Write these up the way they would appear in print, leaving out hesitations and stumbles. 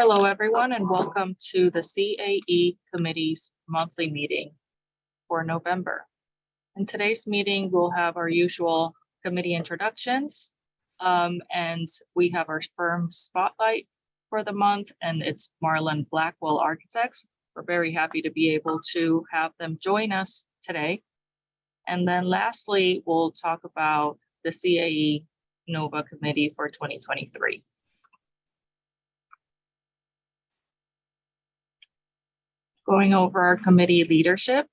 Hello, everyone, and welcome to the CAE Committee's monthly meeting for November. In today's meeting, we'll have our usual committee introductions, and we have our firm spotlight for the month, and it's Marlon Blackwell Architects. We're very happy to be able to have them join us today. And then lastly, we'll talk about the AIANOVA committee for 2023. Going over our committee leadership,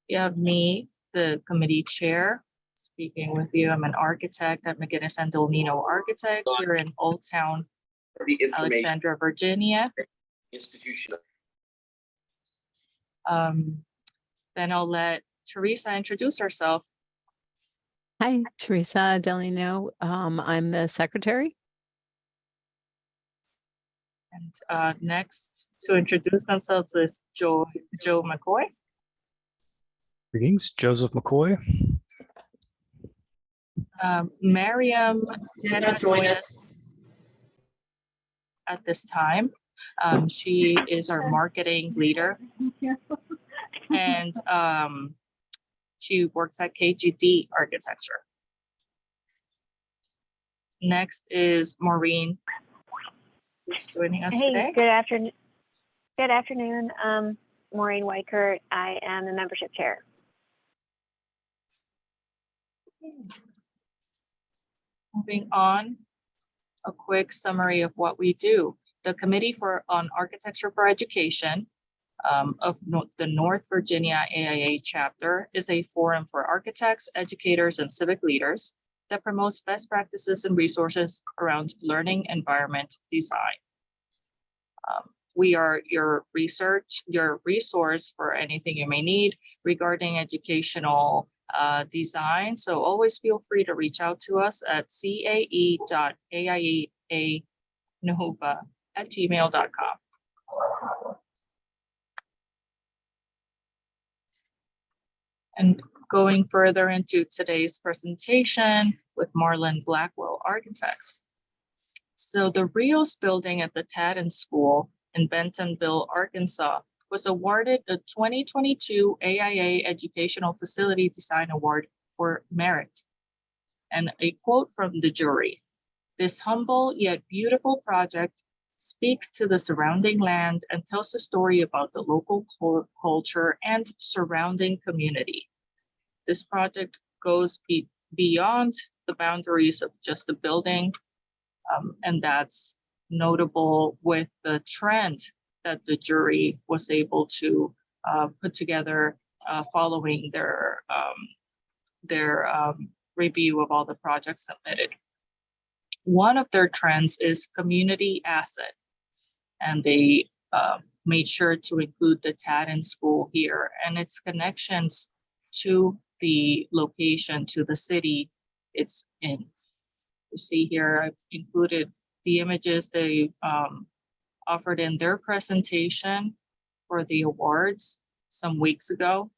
you have me, the committee chair, speaking with you. I'm an architect at McGinnis and Dolnino Architects here in Old Town, Alexandria, Virginia. Institution. Then I'll let Teresa introduce herself. Hi, Teresa Delino. I'm the secretary. And next to introduce themselves is Joe McCoy. Greetings, Joseph McCoy. Miriam cannot join us at this time. She is our marketing leader, and she works at KGD Architecture. Next is Maureen, who's joining us today. Good afternoon. Good afternoon. Maureen Weichert. I am the membership chair. Moving on, a quick summary of what we do. The Committee on Architecture for Education of the North Virginia AIA chapter is a forum for architects, educators, and civic leaders that promotes best practices and resources around learning environment design. We are your resource for anything you may need regarding educational design. So always feel free to reach out to us at cae.aianova@gmail.com. And going further into today's presentation with Marlon Blackwell Architects. So the Rios building at the Thaden School in Bentonville, Arkansas was awarded the 2022 AIA Educational Facility Design Award for Merit. And a quote from the jury: "This humble yet beautiful project speaks to the surrounding land and tells a story about the local culture and surrounding community. This project goes beyond the boundaries of just the building," and that's notable with the trend that the jury was able to put together following their review of all the projects submitted. One of their trends is community asset, and they made sure to include the Thaden School here and its connections to the location, to the city it's in. You see here, I've included the images they offered in their presentation for the awards some weeks ago.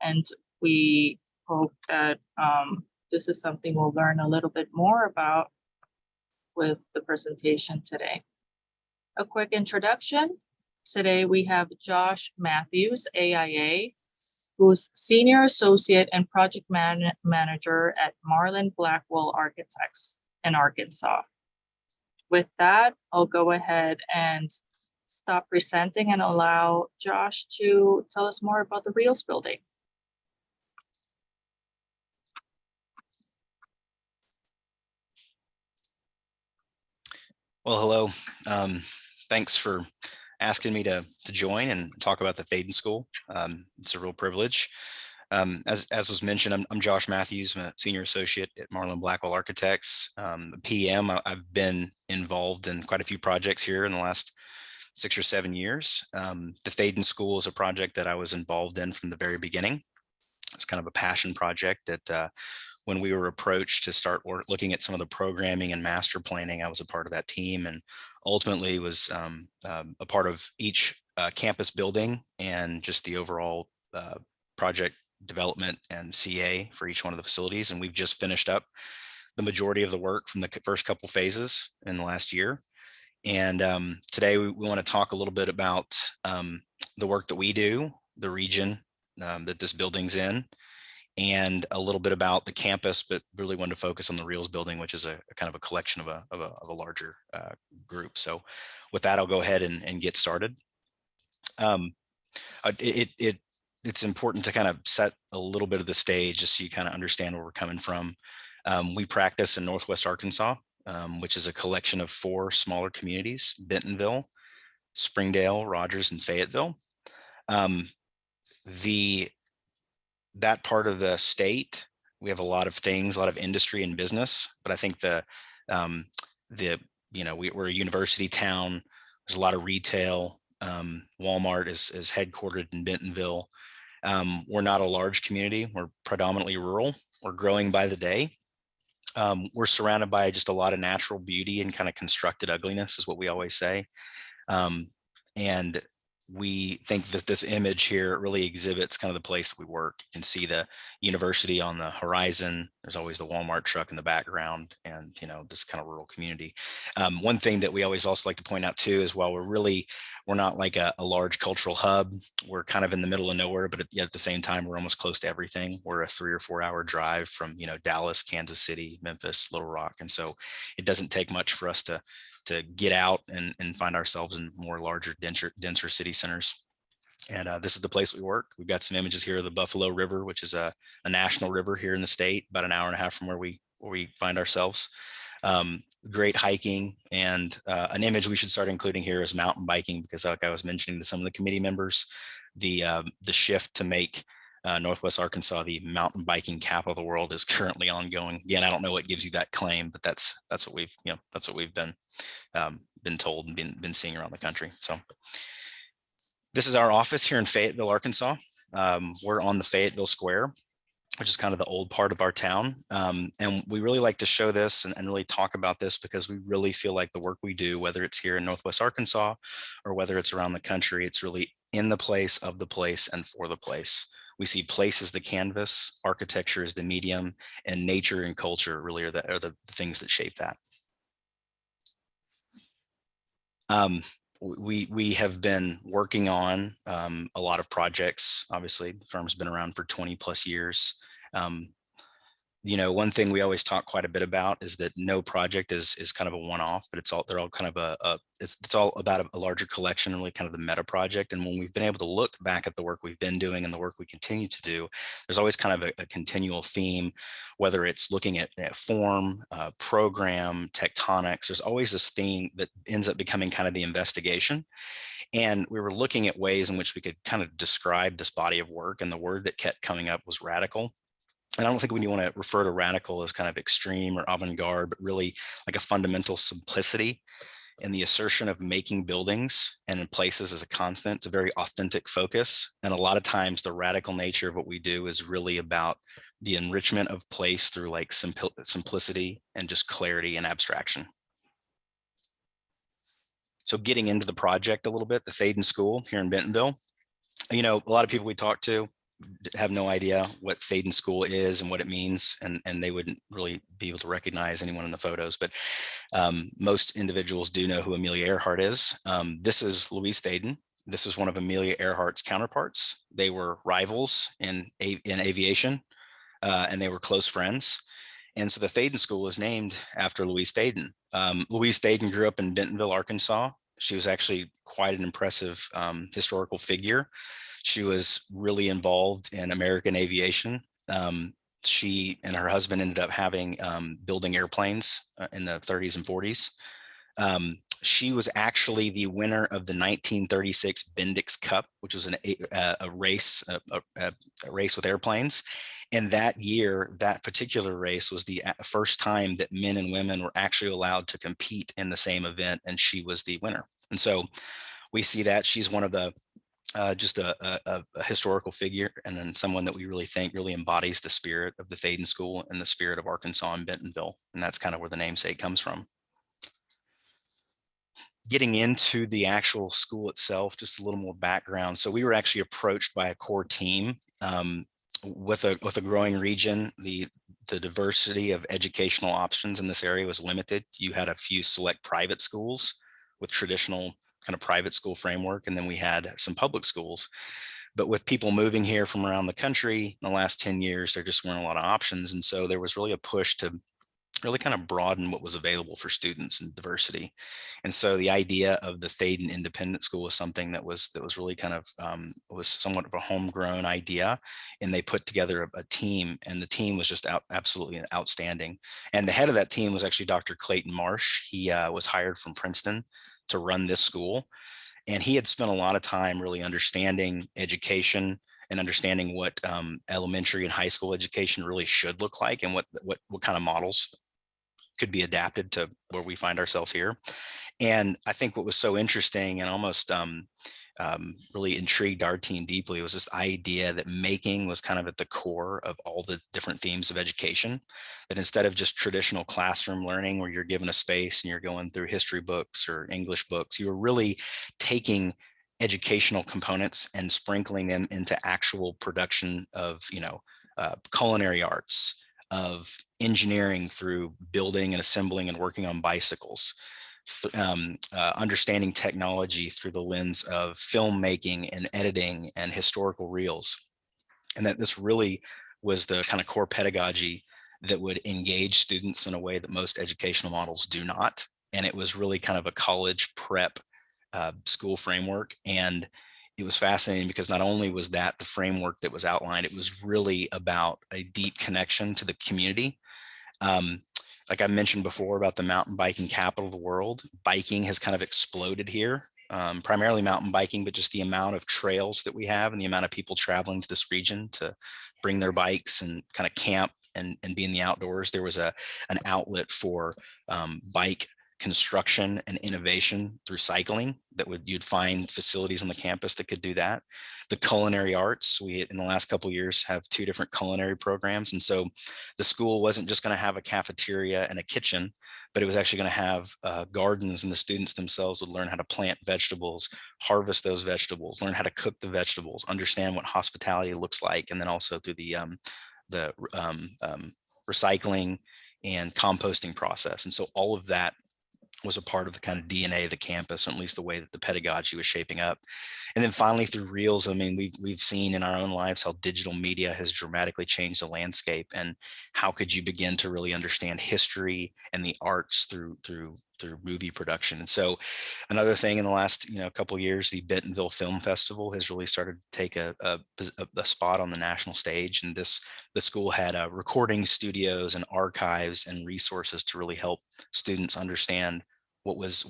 And we hope that this is something we'll learn a little bit more about with the presentation today. A quick introduction. Today we have Josh Matthews, AIA, who's Senior Associate and Project Manager at Marlon Blackwell Architects in Arkansas. With that, I'll go ahead and stop presenting and allow Josh to tell us more about the Rios building. Well, hello. Thanks for asking me to join and talk about the Thaden School. It's a real privilege. As was mentioned, I'm Josh Matthews. I'm a Senior Associate at Marlon Blackwell Architects. PM, I've been involved in quite a few projects here in the last 6 or 7 years. The Thaden School is a project that I was involved in from the very beginning. It's kind of a passion project that when we were approached to start looking at some of the programming and master planning, I was a part of that team, and ultimately was a part of each campus building and just the overall project development and CA for each one of the facilities. And we've just finished up the majority of the work from the first couple phases in the last year. And today we want to talk a little bit about the work that we do, the region that this building's in, and a little bit about the campus, but really wanted to focus on the Reels building, which is a kind of a collection of a larger group. So with that, I'll go ahead and get started. It's important to kind of set a little bit of the stage just so you kind of understand where we're coming from. We practice in Northwest Arkansas, which is a collection of 4 smaller communities: Bentonville, Springdale, Rogers, and Fayetteville. That part of the state, we have a lot of things, a lot of industry and business, but I think we're a university town. There's a lot of retail. Walmart is headquartered in Bentonville. We're not a large community. We're predominantly rural. We're growing by the day. We're surrounded by just a lot of natural beauty and kind of constructed ugliness, is what we always say. And we think that this image here really exhibits kind of the place that we work. You can see the university on the horizon. There's always the Walmart truck in the background, and this kind of rural community. One thing that we always also like to point out too is, while we're not like a large cultural hub, we're kind of in the middle of nowhere, but at the same time, we're almost close to everything. We're a 3 or 4 hour drive from Dallas, Kansas City, Memphis, Little Rock, and so it doesn't take much for us to get out and find ourselves in more larger, denser city centers. And this is the place we work. We've got some images here of the Buffalo River, which is a national river here in the state, about an hour and a half from where we find ourselves. Great hiking, and an image we should start including here is mountain biking, because like I was mentioning to some of the committee members, the shift to make Northwest Arkansas the mountain biking capital of the world is currently ongoing. Again, I don't know what gives you that claim, but that's what we've been told and been seeing around the country. So this is our office here in Fayetteville, Arkansas. We're on the Fayetteville Square, which is kind of the old part of our town. And we really like to show this and really talk about this, because we really feel like the work we do, whether it's here in Northwest Arkansas or whether it's around the country, it's really in the place, of the place, and for the place. We see place as the canvas, architecture as the medium, and nature and culture really are the things that shape that. We have been working on a lot of projects. Obviously, the firm's been around for 20 plus years. One thing we always talk quite a bit about is that no project is kind of a one-off, but they're all kind of it's all about a larger collection, really kind of the meta project. And when we've been able to look back at the work we've been doing and the work we continue to do, there's always kind of a continual theme, whether it's looking at form, program, tectonics. There's always this theme that ends up becoming kind of the investigation. And we were looking at ways in which we could kind of describe this body of work, and the word that kept coming up was radical. And I don't think we want to refer to radical as kind of extreme or avant-garde, but really like a fundamental simplicity in the assertion of making buildings and in places as a constant. It's a very authentic focus. And a lot of times the radical nature of what we do is really about the enrichment of place through like simplicity and just clarity and abstraction. So getting into the project a little bit, the Thaden School here in Bentonville. A lot of people we talk to have no idea what Thaden School is and what it means, and they wouldn't really be able to recognize anyone in the photos, but most individuals do know who Amelia Earhart is. This is Louise Thaden. This is one of Amelia Earhart's counterparts. They were rivals in aviation, and they were close friends. And so the Thaden School is named after Louise Thaden. Louise Thaden grew up in Bentonville, Arkansas. She was actually quite an impressive historical figure. She was really involved in American aviation. She and her husband ended up building airplanes in the 30s and 40s. She was actually the winner of the 1936 Bendix Cup, which was a race with airplanes. And that year, that particular race was the first time that men and women were actually allowed to compete in the same event, and she was the winner. And so we see that she's one of the just a historical figure, and then someone that we really think really embodies the spirit of the Thaden School and the spirit of Arkansas and Bentonville. And that's kind of where the namesake comes from. Getting into the actual school itself, just a little more background. So we were actually approached by a core team with a growing region. The diversity of educational options in this area was limited. You had a few select private schools, with traditional kind of private school framework, and then we had some public schools. But with people moving here from around the country in the last 10 years, there just weren't a lot of options. And so there was really a push to really kind of broaden what was available for students and diversity. And so the idea of the Thaden Independent School was something that was really kind of was somewhat of a homegrown idea. And they put together a team, and the team was just absolutely outstanding. And the head of that team was actually Dr. Clayton Marsh. He was hired from Princeton to run this school. And he had spent a lot of time really understanding education and understanding what elementary and high school education really should look like, and what kind of models could be adapted to where we find ourselves here. And I think what was so interesting and almost really intrigued our team deeply was this idea that making was kind of at the core of all the different themes of education, that instead of just traditional classroom learning where you're given a space and you're going through history books or English books, you were really taking educational components and sprinkling them into actual production of, culinary arts, of engineering through building and assembling and working on bicycles, understanding technology through the lens of filmmaking and editing and historical reels. And that this really was the kind of core pedagogy that would engage students in a way that most educational models do not. And it was really kind of a college prep school framework. And it was fascinating because not only was that the framework that was outlined, it was really about a deep connection to the community. Like I mentioned before about the mountain biking capital of the world, biking has kind of exploded here, primarily mountain biking, but just the amount of trails that we have and the amount of people traveling to this region to bring their bikes and kind of camp and be in the outdoors. There was an outlet for bike construction and innovation through cycling you'd find facilities on the campus that could do that. The culinary arts, we in the last couple of years have 2 different culinary programs. And so the school wasn't just going to have a cafeteria and a kitchen, but it was actually going to have gardens, and the students themselves would learn how to plant vegetables, harvest those vegetables, learn how to cook the vegetables, understand what hospitality looks like, and then also through the recycling and composting process. And so all of that was a part of the kind of DNA of the campus, or at least the way that the pedagogy was shaping up. And then finally through Reels, I mean, we've seen in our own lives how digital media has dramatically changed the landscape, and how could you begin to really understand history and the arts through movie production. And so another thing in the last couple of years, the Bentonville Film Festival has really started to take a spot on the national stage. And the school had recording studios and archives and resources to really help students understand what was,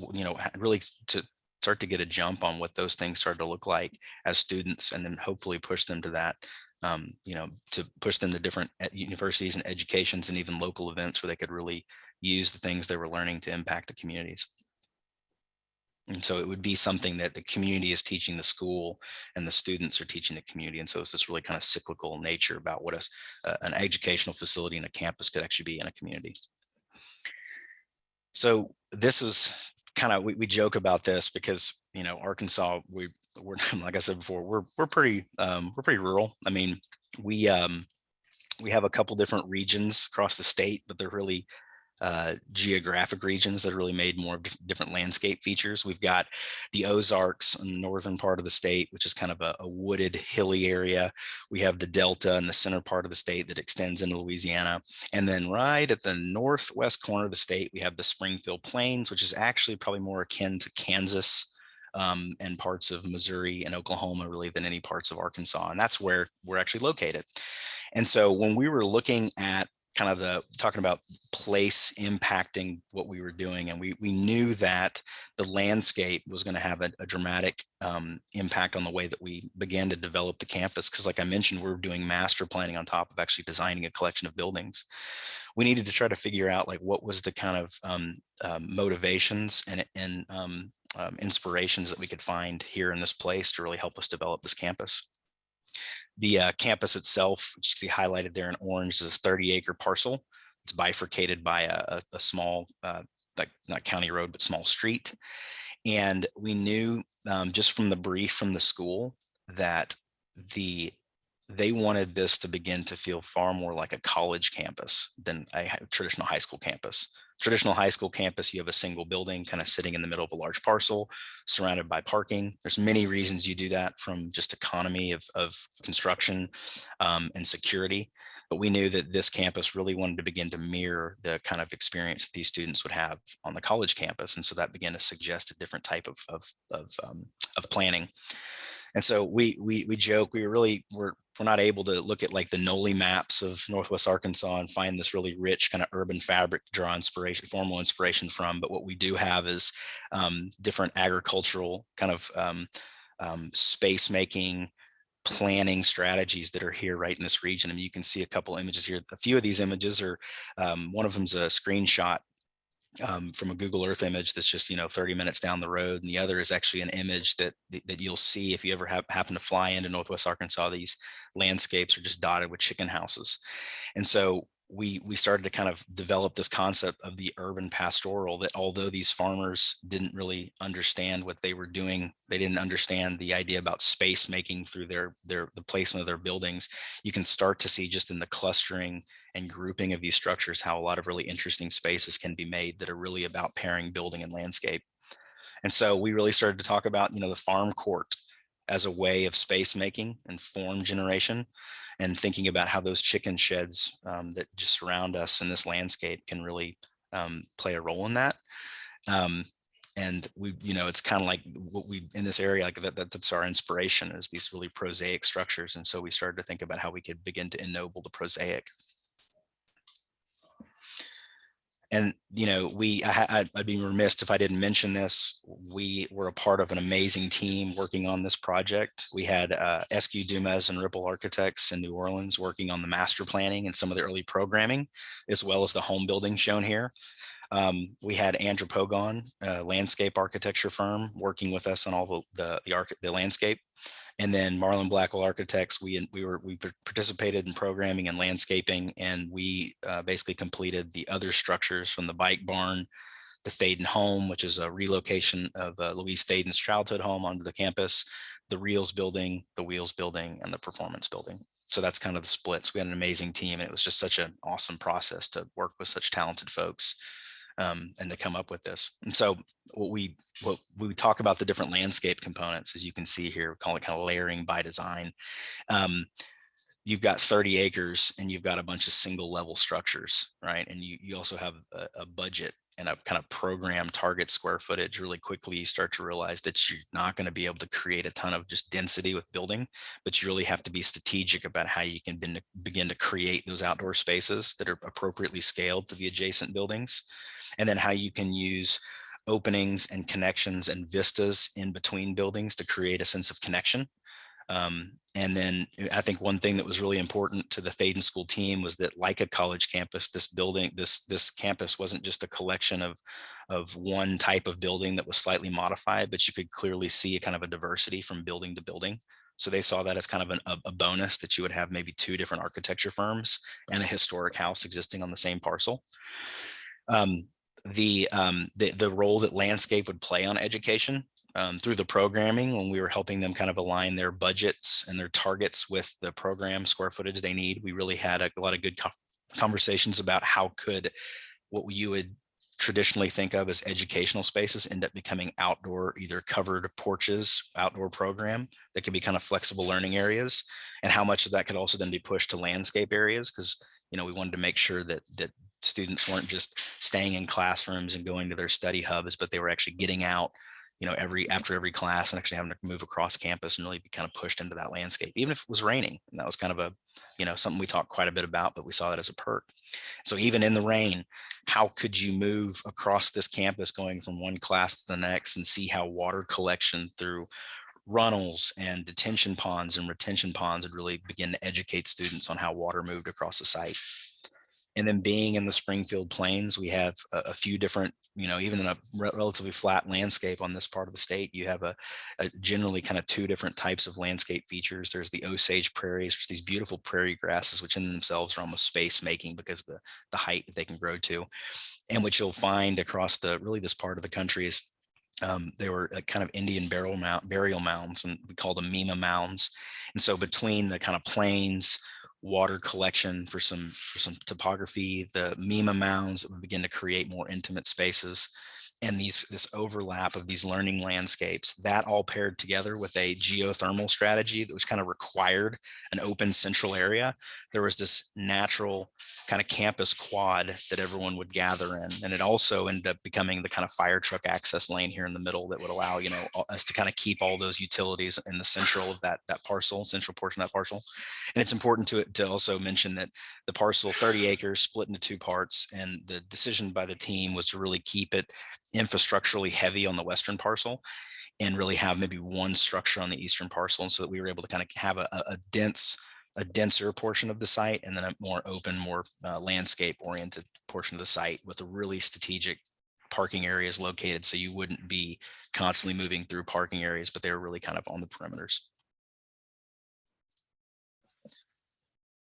really to start to get a jump on what those things started to look like as students, and then hopefully push them to that, to push them to different universities and educations and even local events where they could really use the things they were learning to impact the communities. And so it would be something that the community is teaching the school and the students are teaching the community. And so it's this really kind of cyclical nature about what an educational facility and a campus could actually be in a community. So this is kind of, we joke about this because, Arkansas, we're like I said before, we're pretty rural. I mean, we have a couple different regions across the state, but they're really geographic regions that are really made more different landscape features. We've got the Ozarks in the northern part of the state, which is kind of a wooded, hilly area. We have the Delta in the center part of the state that extends into Louisiana. And then right at the northwest corner of the state, we have the Springfield Plains, which is actually probably more akin to Kansas and parts of Missouri and Oklahoma really than any parts of Arkansas. And that's where we're actually located. And so when we were looking at kind of talking about place impacting what we were doing, and we knew that the landscape was going to have a dramatic impact on the way that we began to develop the campus. Because like I mentioned, we're doing master planning on top of actually designing a collection of buildings. We needed to try to figure out like what was the kind of motivations and inspirations that we could find here in this place to really help us develop this campus. The campus itself, which you see highlighted there in orange, is a 30-acre parcel. It's bifurcated by a small, like not county road, but small street. And we knew just from the brief from the school that they wanted this to begin to feel far more like a college campus than a traditional high school campus. traditional high school campus, you have a single building kind of sitting in the middle of a large parcel surrounded by parking. There's many reasons you do that, from just economy of construction and security. But we knew that this campus really wanted to begin to mirror the kind of experience that these students would have on the college campus. And so that began to suggest a different type of planning. And so we joke, we're not able to look at like the Noli maps of Northwest Arkansas and find this really rich kind of urban fabric to draw inspiration, formal inspiration from. But what we do have is different agricultural kind of space making planning strategies that are here right in this region. I mean, you can see a couple images here. A few of these images are, one of them's a screenshot from a Google Earth image that's just 30 minutes down the road, and the other is actually an image that you'll see if you ever happen to fly into Northwest Arkansas. These landscapes are just dotted with chicken houses, and so we started to kind of develop this concept of the urban pastoral, that although these farmers didn't really understand what they were doing, they didn't understand the idea about space making through the placement of their buildings. You can start to see just in the clustering and grouping of these structures how a lot of really interesting spaces can be made that are really about pairing building and landscape. And so we really started to talk about the farm court as a way of space making and form generation, and thinking about how those chicken sheds that just surround us in this landscape can really play a role in that. And we, it's kind of like what we in this area, like that's our inspiration, is these really prosaic structures. And so we started to think about how we could begin to ennoble the prosaic. And, I'd be remiss if I didn't mention this. We were a part of an amazing team working on this project. We had SQ Dumas and Ripple Architects in New Orleans working on the master planning and some of the early programming, as well as the home building shown here. We had Andrew Pogon, a landscape architecture firm, working with us on all the landscape. And then Marlon Blackwell Architects, we participated in programming and landscaping, and we basically completed the other structures from the bike barn, the Thaden home, which is a relocation of Louise Thaden's childhood home onto the campus, the Reels building, the Wheels building, and the Performance building. So that's kind of the splits. We had an amazing team, and it was just such an awesome process to work with such talented folks. And to come up with this. And so what we talk about the different landscape components, as you can see here, we call it kind of layering by design. You've got 30 acres and you've got a bunch of single level structures, right? And you also have a budget and a kind of program target square footage. Really quickly, you start to realize that you're not going to be able to create a ton of just density with building, but you really have to be strategic about how you can begin to create those outdoor spaces that are appropriately scaled to the adjacent buildings. And then how you can use openings and connections and vistas in between buildings to create a sense of connection. And then I think one thing that was really important to the Thaden School team was that, like a college campus, this campus wasn't just a collection of one type of building that was slightly modified, but you could clearly see a kind of a diversity from building to building. So they saw that as kind of a bonus, that you would have maybe two different architecture firms and a historic house existing on the same parcel. The role that landscape would play on education through the programming, when we were helping them kind of align their budgets and their targets with the program square footage they need, we really had a lot of good conversations about how could what you would traditionally think of as educational spaces end up becoming outdoor, either covered porches, outdoor program that could be kind of flexible learning areas, and how much of that could also then be pushed to landscape areas, because we wanted to make sure that students weren't just staying in classrooms and going to their study hubs, but they were actually getting out, after every class, and actually having to move across campus and really be kind of pushed into that landscape, even if it was raining. And that was kind of something we talked quite a bit about, but we saw that as a perk. So even in the rain, how could you move across this campus going from one class to the next and see how water collection through runnels and detention ponds and retention ponds would really begin to educate students on how water moved across the site. And then being in the Springfield Plains, we have a few different, even in a relatively flat landscape on this part of the state, you have a generally kind of two different types of landscape features. There's the Osage prairies, which are these beautiful prairie grasses, which in themselves are almost space making because of the height that they can grow to, and which you'll find across this part of the country is they were kind of Indian burial mounds, and we call them Mima mounds. And so between the kind of plains water collection for some topography, the MEMA mounds that would begin to create more intimate spaces, and this overlap of these learning landscapes, that all paired together with a geothermal strategy that was kind of required an open central area. There was this natural kind of campus quad that everyone would gather in. And it also ended up becoming the kind of fire truck access lane here in the middle that would allow, you know, us to kind of keep all those utilities in the central of that central portion of that parcel. And it's important to also mention that the parcel, 30 acres, split into two parts, and the decision by the team was to really keep it infrastructurally heavy on the western parcel and really have maybe one structure on the eastern parcel. And so that we were able to kind of have a denser portion of the site, and then a more open, more landscape oriented portion of the site with a really strategic parking areas located. So you wouldn't be constantly moving through parking areas, but they were really kind of on the perimeters.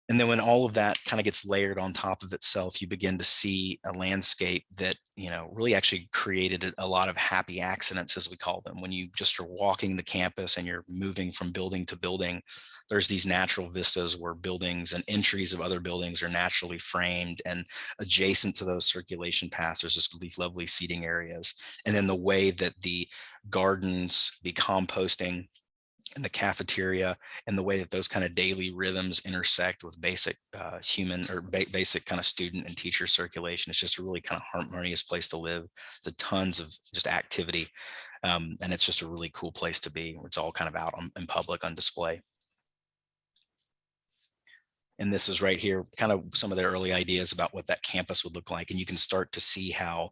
And then when all of that kind of gets layered on top of itself, you begin to see a landscape that, you know, really actually created a lot of happy accidents, as we call them. When you just are walking the campus and you're moving from building to building, there's these natural vistas where buildings and entries of other buildings are naturally framed, and adjacent to those circulation paths, there's just these lovely seating areas. And then the way that the gardens, the composting, and the cafeteria, and the way that those kind of daily rhythms intersect with basic human or basic kind of student and teacher circulation. It's just a really kind of harmonious place to live. There's tons of just activity. And it's just a really cool place to be. It's all kind of out in public on display. And this is right here, kind of some of the early ideas about what that campus would look like. And you can start to see how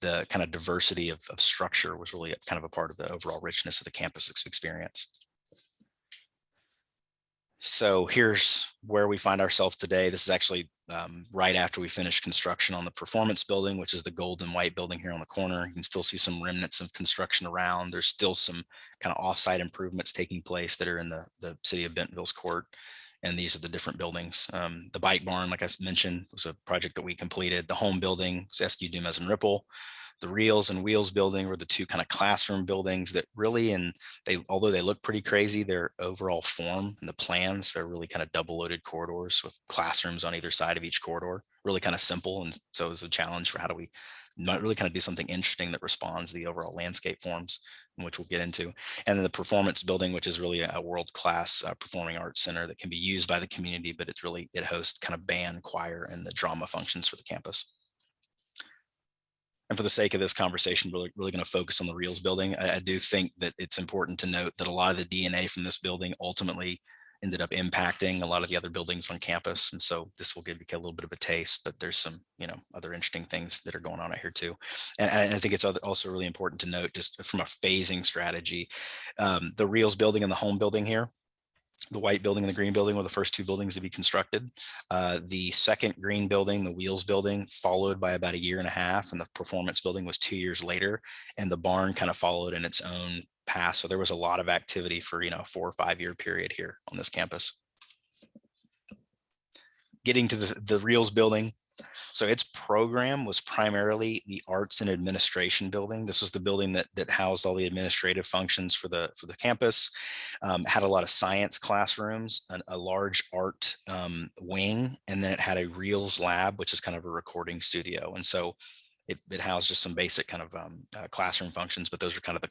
the kind of diversity of structure was really kind of a part of the overall richness of the campus experience. So here's where we find ourselves today. This is actually right after we finished construction on the performance building, which is the gold and white building here on the corner. You can still see some remnants of construction around. There's still some kind of offsite improvements taking place that are in the city of Bentonville's court. And these are the different buildings. The bike barn, like I mentioned, was a project that we completed. The home building was SU Dumas and Ripple. The Reels and Wheels building were the two kind of classroom buildings that really, and although they look pretty crazy, their overall form and the plans, they're really kind of double loaded corridors with classrooms on either side of each corridor, really kind of simple. And so it was a challenge for how do we not really kind of do something interesting that responds to the overall landscape forms, which we'll get into. And then the performance building, which is really a world-class performing arts center that can be used by the community, but it hosts kind of band, choir, and the drama functions for the campus. And for the sake of this conversation, we're really going to focus on the Reels building. I do think that it's important to note that a lot of the DNA from this building ultimately ended up impacting a lot of the other buildings on campus. And so this will give you a little bit of a taste, but there's some, other interesting things that are going on out here too. And I think it's also really important to note, just from a phasing strategy, the Reels building and the home building here, the white building and the green building were the first two buildings to be constructed. The second green building, the Wheels building, followed by about 1.5 years, and the performance building was 2 years later, and the barn kind of followed in its own path. So there was a lot of activity for, a 4 or 5 year period here on this campus. Getting to the Reels building. So its program was primarily the arts and administration building. This was the building that housed all the administrative functions for the campus. Had a lot of science classrooms, a large art wing, and then it had a Reels lab, which is kind of a recording studio. And so it housed just some basic kind of classroom functions, but those are kind of the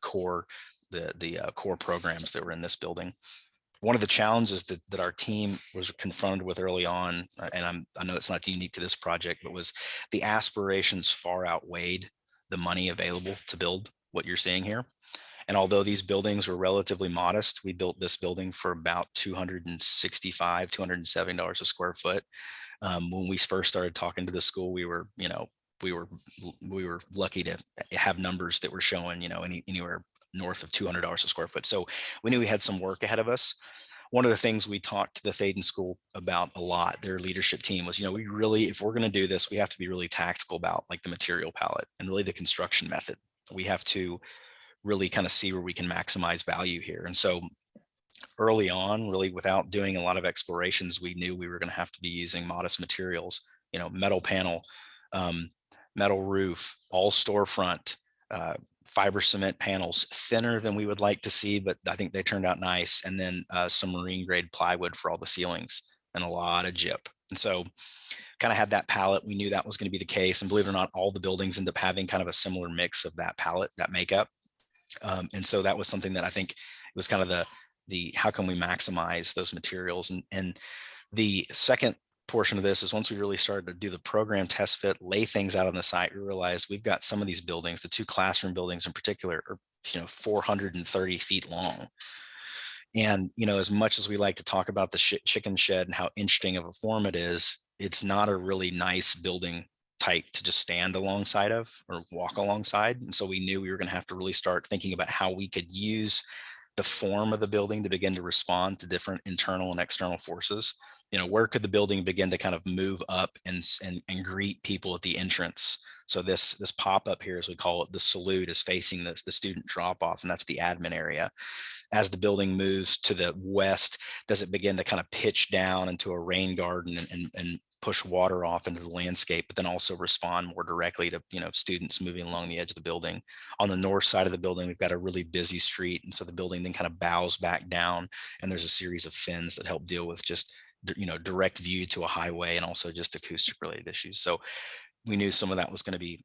core programs that were in this building. One of the challenges that our team was confronted with early on, and I know it's not unique to this project, but was the aspirations far outweighed the money available to build what you're seeing here. And although these buildings were relatively modest, we built this building for about $270 a square foot. When we first started talking to the school, we were lucky to have numbers that were showing, anywhere north of $200 a square foot. So we knew we had some work ahead of us. One of the things we talked to the Thaden School about a lot, their leadership team, was, we really, if we're going to do this, we have to be really tactical about like the material palette and really the construction method. We have to really kind of see where we can maximize value here. And so early on, really without doing a lot of explorations, we knew we were going to have to be using modest materials, metal panel, metal roof, all storefront, fiber cement panels, thinner than we would like to see, but I think they turned out nice. And then some marine grade plywood for all the ceilings. and a lot of gyp. And so kind of had that palette. We knew that was going to be the case. And believe it or not, all the buildings end up having kind of a similar mix of that palette, that makeup. And so that was something that I think it was kind of the how can we maximize those materials. And the second portion of this is once we really started to do the program test fit, lay things out on the site, we realized we've got some of these buildings, the 2 classroom buildings in particular, are 430 feet long. And as much as we like to talk about the chicken shed and how interesting of a form it is, it's not a really nice building type to just stand alongside of or walk alongside. And so we knew we were going to have to really start thinking about how we could use the form of the building to begin to respond to different internal and external forces. Where could the building begin to kind of move up and greet people at the entrance? So this pop-up here, as we call it, the salute, is facing the student drop-off, and that's the admin area. As the building moves to the west, does it begin to kind of pitch down into a rain garden and push water off into the landscape, but then also respond more directly to students moving along the edge of the building? On the north side of the building, we've got a really busy street, and so the building then kind of bows back down, and there's a series of fins that help deal with just direct view to a highway and also just acoustic related issues. So we knew some of that was going to be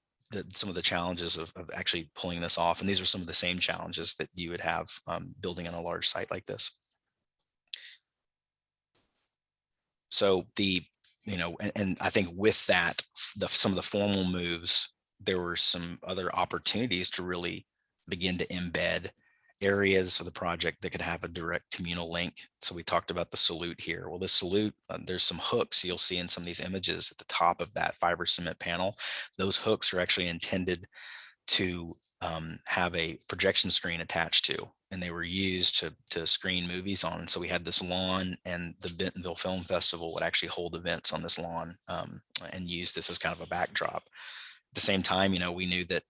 some of the challenges of actually pulling this off. And these are some of the same challenges that you would have building on a large site like this. So and I think with that, some of the formal moves, there were some other opportunities to really begin to embed areas of the project that could have a direct communal link. So we talked about the salute here. Well, this salute, there's some hooks you'll see in some of these images at the top of that fiber cement panel. Those hooks are actually intended to have a projection screen attached to, and they were used to screen movies on. And so we had this lawn, and the Bentonville Film Festival would actually hold events on this lawn and use this as kind of a backdrop. At the same time, we knew that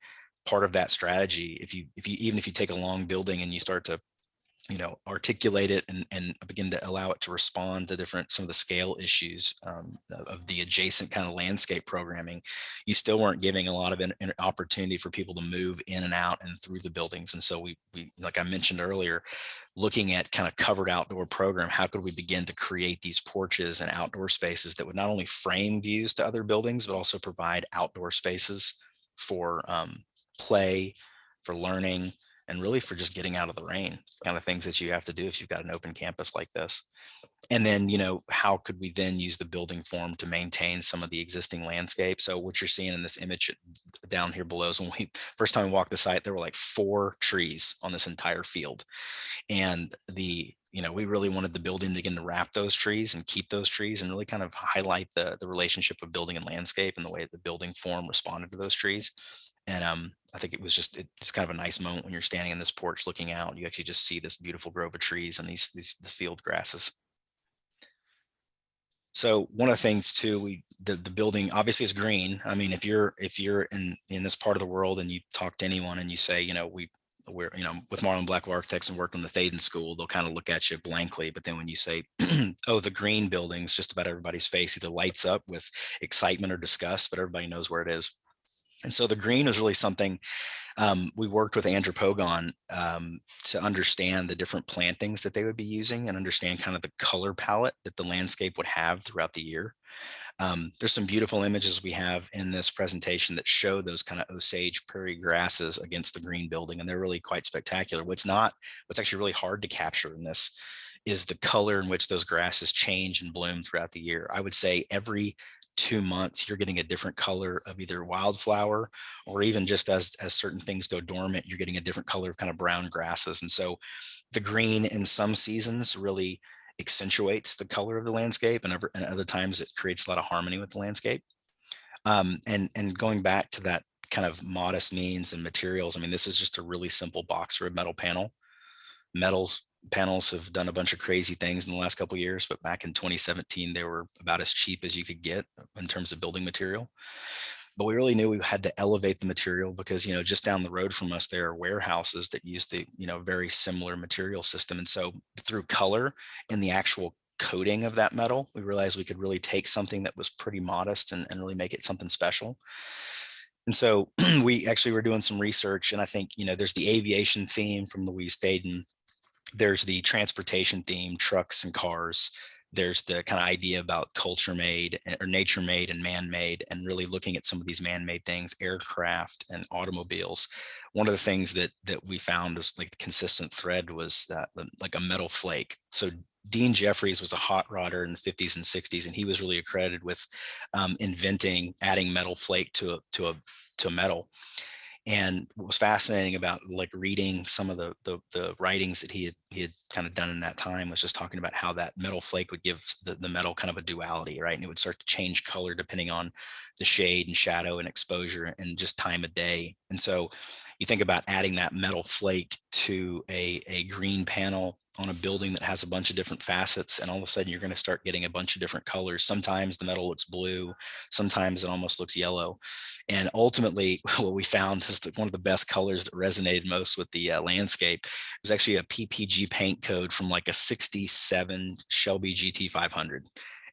part of that strategy, even if you take a long building and you start to articulate it and begin to allow it to respond to some of the scale issues of the adjacent kind of landscape programming, you still weren't giving a lot of an opportunity for people to move in and out and through the buildings. And so we like I mentioned earlier, looking at kind of covered outdoor program, how could we begin to create these porches and outdoor spaces that would not only frame views to other buildings, but also provide outdoor spaces for play, for learning, and really for just getting out of the rain, kind of things that you have to do if you've got an open campus like this. And then, how could we then use the building form to maintain some of the existing landscape? So what you're seeing in this image down here below is when first time we walked the site, there were like 4 trees on this entire field. And we really wanted the building to begin to wrap those trees and keep those trees and really kind of highlight the relationship of building and landscape and the way the building form responded to those trees. And I think it's kind of a nice moment when you're standing on this porch looking out, you actually just see this beautiful grove of trees and the field grasses. So one of the things too, the building obviously is green. I mean, if you're in this part of the world and you talk to anyone and you say, we're with Marlon Blackwell Architects and worked on the Thaden School, they'll kind of look at you blankly. But then when you say, oh, the green buildings, just about everybody's face either lights up with excitement or disgust, but everybody knows where it is. And so the green was really something we worked with Andropogon to understand the different plantings that they would be using and understand kind of the color palette that the landscape would have throughout the year. There's some beautiful images we have in this presentation that show those kind of Osage prairie grasses against the green building, and they're really quite spectacular. What's actually really hard to capture in this is the color in which those grasses change and bloom throughout the year. I would say every 2 months, you're getting a different color of either wildflower, or even just as certain things go dormant, you're getting a different color of kind of brown grasses. And so the green in some seasons really accentuates the color of the landscape, and other times it creates a lot of harmony with the landscape. And going back to that kind of modest means and materials, I mean, this is just a really simple box rib metal panel. Panels have done a bunch of crazy things in the last couple of years, but back in 2017, they were about as cheap as you could get in terms of building material. But we really knew we had to elevate the material because, just down the road from us, there are warehouses that use the, very similar material system. And so through color and the actual coating of that metal, we realized we could really take something that was pretty modest and really make it something special. And so we actually were doing some research, and I think, there's the aviation theme from Louise Thaden. There's the transportation theme, trucks and cars. there's the kind of idea about culture made or nature made and man made, and really looking at some of these man made things, aircraft and automobiles. One of the things that we found is like the consistent thread was that like a metal flake. So Dean Jeffries was a hot rodder in the 50s and 60s, and he was really accredited with inventing adding metal flake to a metal. And what was fascinating about like reading some of the writings that he had kind of done in that time was just talking about how that metal flake would give the metal kind of a duality, right? And it would start to change color depending on the shade and shadow and exposure and just time of day. And so you think about adding that metal flake to a green panel on a building that has a bunch of different facets, and all of a sudden you're going to start getting a bunch of different colors. Sometimes the metal looks blue, sometimes it almost looks yellow. And ultimately what we found is that one of the best colors that resonated most with the landscape was actually a PPG paint code from like a 67 Shelby GT 500.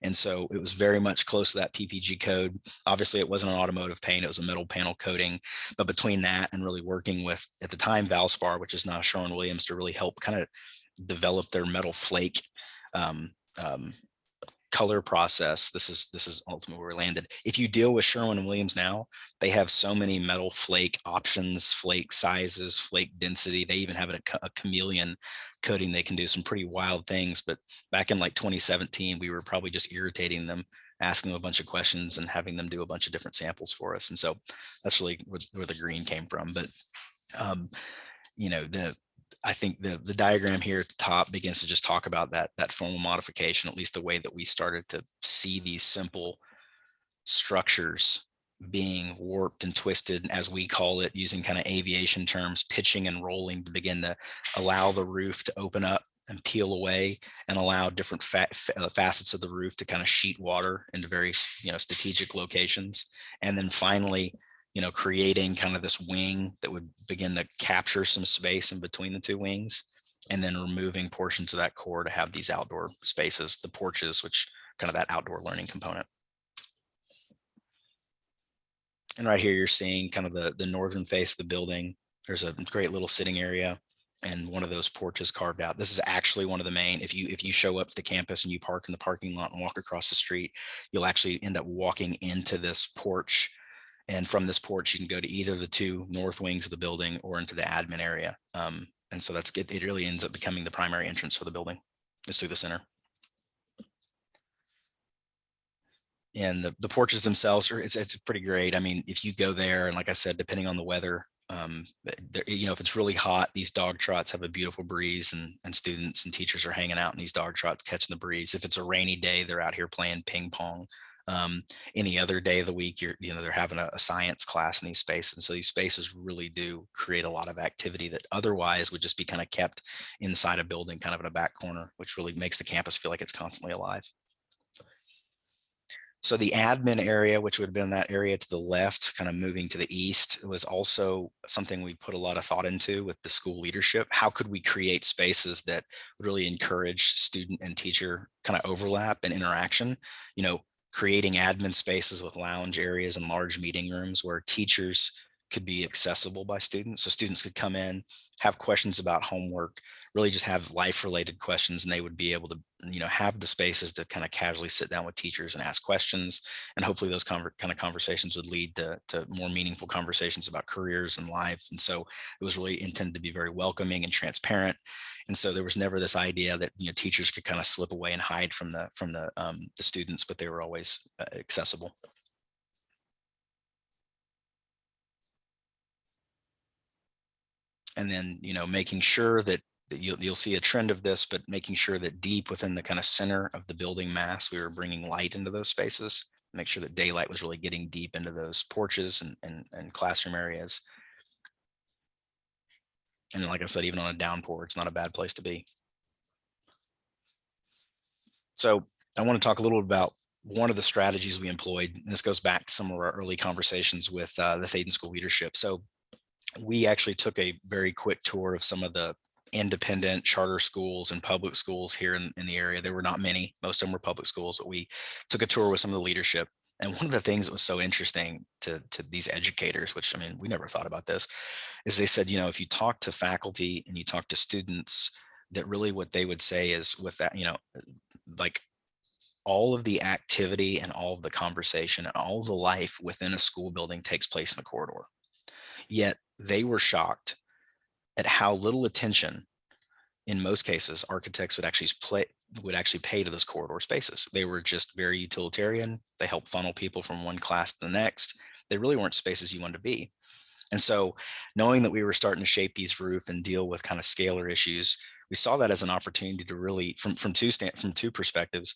And so it was very much close to that PPG code. Obviously it wasn't an automotive paint, it was a metal panel coating, but between that and really working with, at the time, Valspar, which is now Sherwin-Williams, to really help kind of develop their metal flake color process. This is ultimately where we landed. If you deal with Sherwin-Williams now, they have so many metal flake options, flake sizes, flake density. They even have a chameleon coating. They can do some pretty wild things. But back in like 2017, we were probably just irritating them, asking them a bunch of questions and having them do a bunch of different samples for us. And so that's really where the green came from. But you know, I think the diagram here at the top begins to just talk about that formal modification, at least the way that we started to see these simple structures being warped and twisted, as we call it, using kind of aviation terms, pitching and rolling, to begin to allow the roof to open up and peel away and allow different facets of the roof to kind of sheet water into very, strategic locations. And then finally, creating kind of this wing that would begin to capture some space in between the two wings, and then removing portions of that core to have these outdoor spaces, the porches, which kind of that outdoor learning component. And right here, you're seeing kind of the northern face of the building. There's a great little sitting area and one of those porches carved out. This is actually one of the main, if you show up to the campus and you park in the parking lot and walk across the street, you'll actually end up walking into this porch. And from this porch, you can go to either of the two north wings of the building or into the admin area. And so it really ends up becoming the primary entrance for the building. It's through the center. And the porches themselves it's pretty great. I mean, if you go there, and like I said, depending on the weather, if it's really hot, these dog trots have a beautiful breeze, and students and teachers are hanging out in these dog trots catching the breeze. If it's a rainy day, they're out here playing ping pong. Any other day of the week, they're having a science class in these spaces. And so these spaces really do create a lot of activity that otherwise would just be kind of kept inside a building, kind of in a back corner, which really makes the campus feel like it's constantly alive. So the admin area, which would have been that area to the left, kind of moving to the east, was also something we put a lot of thought into with the school leadership. How could we create spaces that would really encourage student and teacher kind of overlap and interaction? Creating admin spaces with lounge areas and large meeting rooms where teachers could be accessible by students. So students could come in, have questions about homework, really just have life-related questions, and they would be able to, have the spaces to kind of casually sit down with teachers and ask questions. And hopefully those kind of conversations would lead to more meaningful conversations about careers and life. And so it was really intended to be very welcoming and transparent. And so there was never this idea that teachers could kind of slip away and hide from the students, but they were always accessible. And then making sure that you'll see a trend of this, but making sure that deep within the kind of center of the building mass, we were bringing light into those spaces, make sure that daylight was really getting deep into those porches and classroom areas. And like I said, even on a downpour, it's not a bad place to be. So I want to talk a little bit about one of the strategies we employed. And this goes back to some of our early conversations with the Thaden School leadership. So we actually took a very quick tour of some of the independent charter schools and public schools here in the area. There were not many, most of them were public schools, but we took a tour with some of the leadership. And one of the things that was so interesting to these educators, which, I mean, we never thought about this, is they said, if you talk to faculty and you talk to students, that really what they would say is with that, like all of the activity and all of the conversation and all of the life within a school building takes place in the corridor. Yet they were shocked at how little attention, in most cases, architects would actually pay to those corridor spaces. They were just very utilitarian. They helped funnel people from one class to the next. They really weren't spaces you wanted to be. And so knowing that we were starting to shape these roof and deal with kind of scalar issues, we saw that as an opportunity to really, from two perspectives,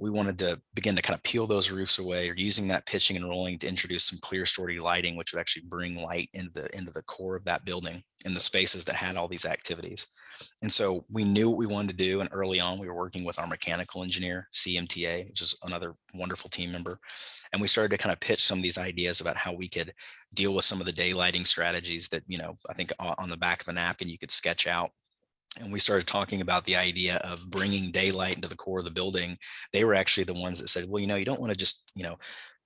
we wanted to begin to kind of peel those roofs away, or using that pitching and rolling to introduce some clear story lighting, which would actually bring light into the core of that building in the spaces that had all these activities. And so we knew what we wanted to do. And early on, we were working with our mechanical engineer, CMTA, which is another wonderful team member. And we started to kind of pitch some of these ideas about how we could deal with some of the daylighting strategies that, I think on the back of a napkin, you could sketch out. And we started talking about the idea of bringing daylight into the core of the building. They were actually the ones that said, well, you don't want to just,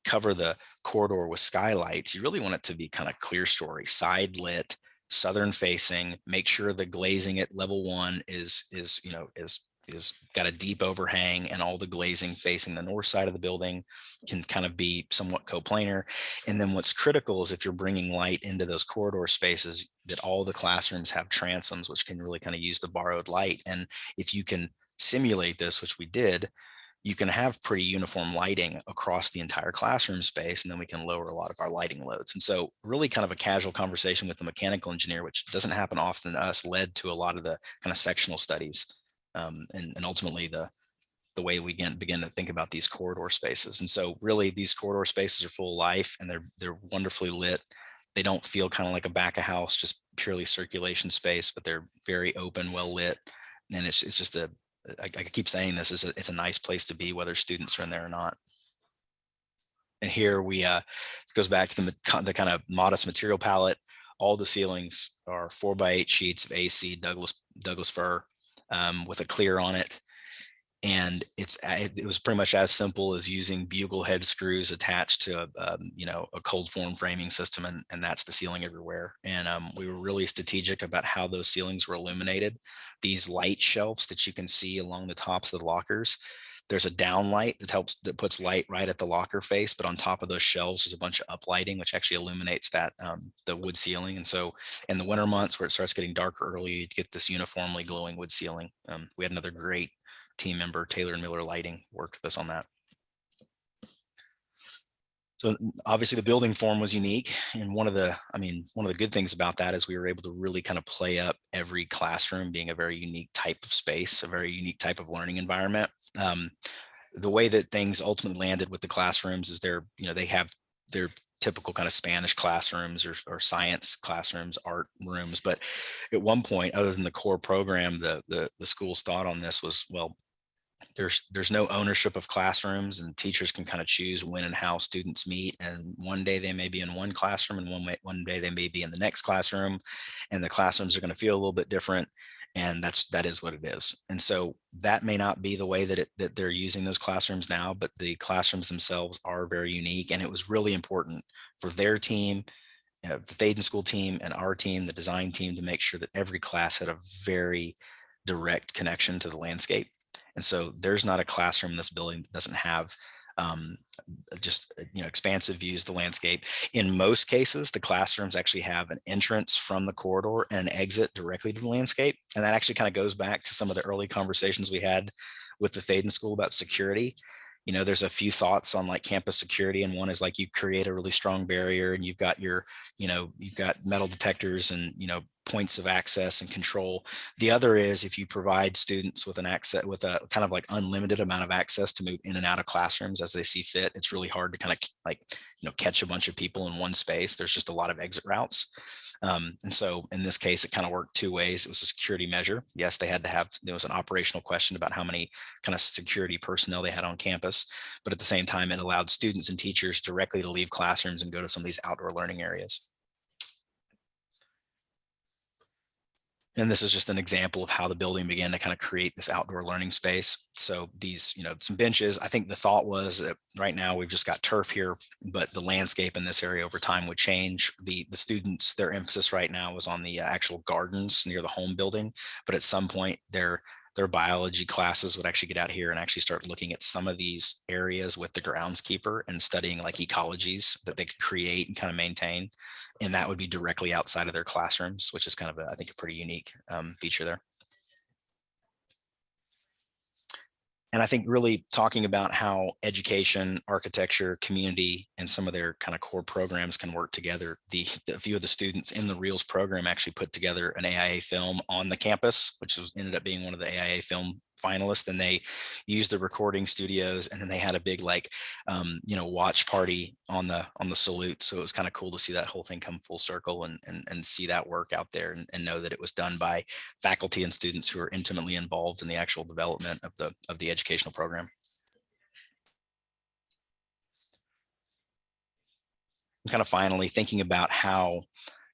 cover the corridor with skylights. You really want it to be kind of clear story, side lit, southern facing, make sure the glazing at level 1 is got a deep overhang, and all the glazing facing the north side of the building can kind of be somewhat coplanar. And then what's critical is, if you're bringing light into those corridor spaces, that all the classrooms have transoms, which can really kind of use the borrowed light. And if you can simulate this, which we did, you can have pretty uniform lighting across the entire classroom space, and then we can lower a lot of our lighting loads. And so really kind of a casual conversation with the mechanical engineer, which doesn't happen often to us, led to a lot of the kind of sectional studies, and ultimately the way we begin to think about these corridor spaces. And so really these corridor spaces are full of life, and they're wonderfully lit. They don't feel kind of like a back of house, just purely circulation space, but they're very open, well lit. And it's just I keep saying this, it's a nice place to be, whether students are in there or not. And here it goes back to the kind of modest material palette. All the ceilings are 4x8 sheets of AC Douglas fir, with a clear on it. And it was pretty much as simple as using bugle head screws attached to a cold form framing system, and that's the ceiling everywhere. And we were really strategic about how those ceilings were illuminated. These light shelves that you can see along the tops of the lockers, there's a down light that puts light right at the locker face, but on top of those shelves there's a bunch of up lighting which actually illuminates that the wood ceiling. And so in the winter months, where it starts getting darker early, you get this uniformly glowing wood ceiling. We had another great team member, Taylor and Miller Lighting, worked with us on that. So obviously the building form was unique. And one of the good things about that is we were able to really kind of play up every classroom being a very unique type of space, a very unique type of learning environment. The way that things ultimately landed with the classrooms is they have their typical kind of Spanish classrooms or science classrooms, art rooms. But at one point, other than the core program, the school's thought on this was, well, there's no ownership of classrooms, and teachers can kind of choose when and how students meet. And one day they may be in one classroom, and one day they may be in the next classroom, and the classrooms are going to feel a little bit different. And that is what it is. And so that may not be the way that they're using those classrooms now, but the classrooms themselves are very unique. And it was really important for their team, the Thaden School team, and our team, the design team, to make sure that every class had a very direct connection to the landscape. And so there's not a classroom in this building that doesn't have expansive views of the landscape. In most cases, the classrooms actually have an entrance from the corridor and an exit directly to the landscape. And that actually kind of goes back to some of the early conversations we had with the Thaden School about security. There's a few thoughts on like campus security, and one is like you create a really strong barrier, and you've got you've got metal detectors and points of access and control. The other is if you provide students with a kind of like unlimited amount of access to move in and out of classrooms as they see fit, it's really hard to kind of catch a bunch of people in one space. There's just a lot of exit routes. And so in this case, it kind of worked two ways. It was a security measure. Yes, there was an operational question about how many kind of security personnel they had on campus, but at the same time, it allowed students and teachers directly to leave classrooms and go to some of these outdoor learning areas. And this is just an example of how the building began to kind of create this outdoor learning space. So these, some benches. I think the thought was that right now we've just got turf here, but the landscape in this area over time would change. The students, their emphasis right now was on the actual gardens near the home building, but at some point their biology classes would actually get out here and actually start looking at some of these areas with the groundskeeper and studying like ecologies that they could create and kind of maintain. And that would be directly outside of their classrooms, which is kind of, I think, a pretty unique feature there. And I think really talking about how education, architecture, community, and some of their kind of core programs can work together. A few of the students in the Reels program actually put together an AIA film on the campus, which ended up being one of the AIA film finalists. And they used the recording studios, and then they had a big watch party on the salute. So it was kind of cool to see that whole thing come full circle and see that work out there, and know that it was done by faculty and students who are intimately involved in the actual development of the educational program. And kind of finally thinking about how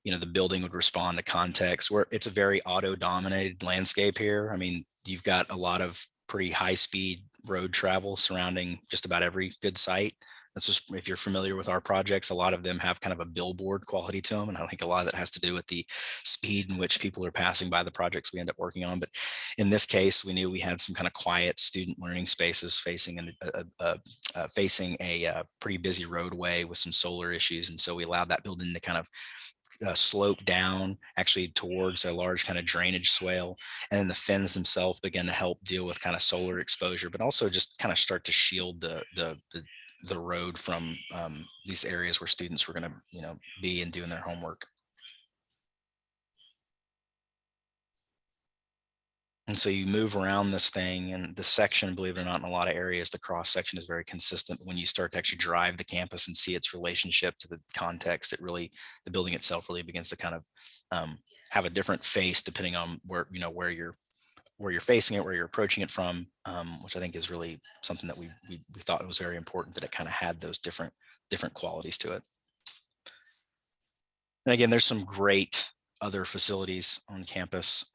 the building would respond to context, where it's a very auto-dominated landscape here. I mean, you've got a lot of pretty high-speed road travel surrounding just about every good site. That's just, if you're familiar with our projects, a lot of them have kind of a billboard quality to them. And I think a lot of that has to do with the speed in which people are passing by the projects we end up working on. But in this case, we knew we had some kind of quiet student learning spaces facing a pretty busy roadway with some solar issues. And so we allowed that building to kind of slope down actually towards a large kind of drainage swale, and then the fins themselves begin to help deal with kind of solar exposure, but also just kind of start to shield the road from these areas where students were going to be and doing their homework. And so you move around this thing, and the section, believe it or not, in a lot of areas, the cross section is very consistent. When you start to actually drive the campus and see its relationship to the context, the building itself really begins to kind of have a different face depending on where you're facing it, where you're approaching it from, which I think is really something that we thought it was very important, that it kind of had those different qualities to it. And again, there's some great other facilities on campus.